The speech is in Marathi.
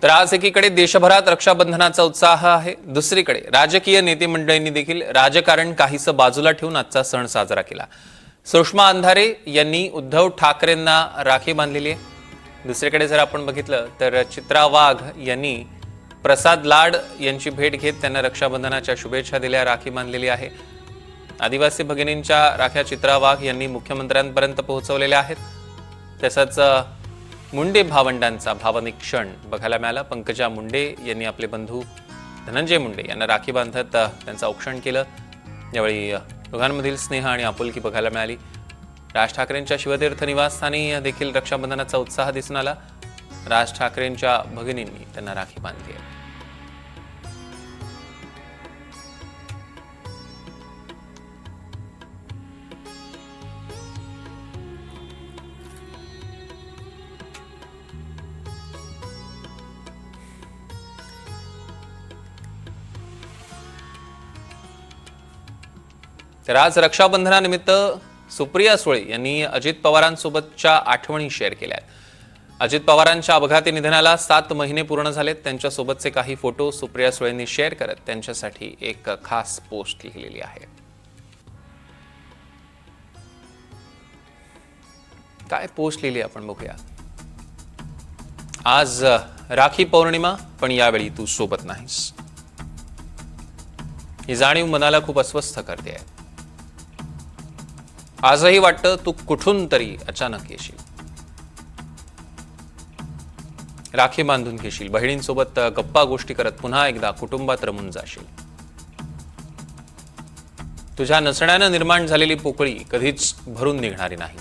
तर आज एकीकडे देशभरात रक्षाबंधनाचा उत्साह आहे, दुसरीकडे राजकीय नेते मंडळींनी देखील राजकारण काहीसं बाजूला ठेवून आजचा सण साजरा केला। सुषमा अंधारे यांनी उद्धव ठाकरेंना राखी बांधलेली आहे। दुसरीकडे जर आपण बघितलं तर चित्रा वाघ यांनी प्रसाद लाड यांची भेट घेत त्यांना रक्षाबंधनाच्या शुभेच्छा दिल्या, राखी बांधलेली आहे। आदिवासी भगिनींच्या राख्या चित्रा वाघ यांनी मुख्यमंत्र्यांपर्यंत पोहोचवलेल्या आहेत। तसंच मुंडे भावंडांचा भावनिक क्षण बघायला मिळाला। पंकजा मुंडे यांनी आपले बंधू धनंजय मुंडे यांना राखी बांधत त्यांचं औक्षण केलं। यावेळी दोघांमधील स्नेह आणि आपुलकी बघायला मिळाली। राज ठाकरेंच्या शिवतीर्थ निवासस्थानी देखील रक्षाबंधनाचा उत्साह दिसून आला। राज ठाकरेंच्या भगिनींनी त्यांना राखी बांधली आहे। तर आज रक्षाबंधनानिमित्त सुप्रिया सुळे यांनी अजित पवारांसोबतच्या आठवणी शेअर केल्या आहेत। अजित पवारांच्या अपघाती निधनाला 7 महिने पूर्ण झालेत। त्यांच्यासोबतचे काही फोटो सुप्रिया सुळेंनी शेअर करत त्यांच्यासाठी एक खास पोस्ट लिहिलेली आहे। काय पोस्ट लिहिली आपण बघूया। आज राखी पौर्णिमा, पण यावेळी तू सोबत नाहीस। ही जाणीव मनाला खूप अस्वस्थ करते आहे। आजही वाटतं तू कुठून तरी अचानक येशील, राखी बांधून घेशील, बहिणींसोबत गप्पा गोष्टी करत पुन्हा एकदा कुटुंबात रमून जाशील। तुझ्या नसण्यानं निर्माण झालेली पोकळी कधीच भरून निघणारी नाही।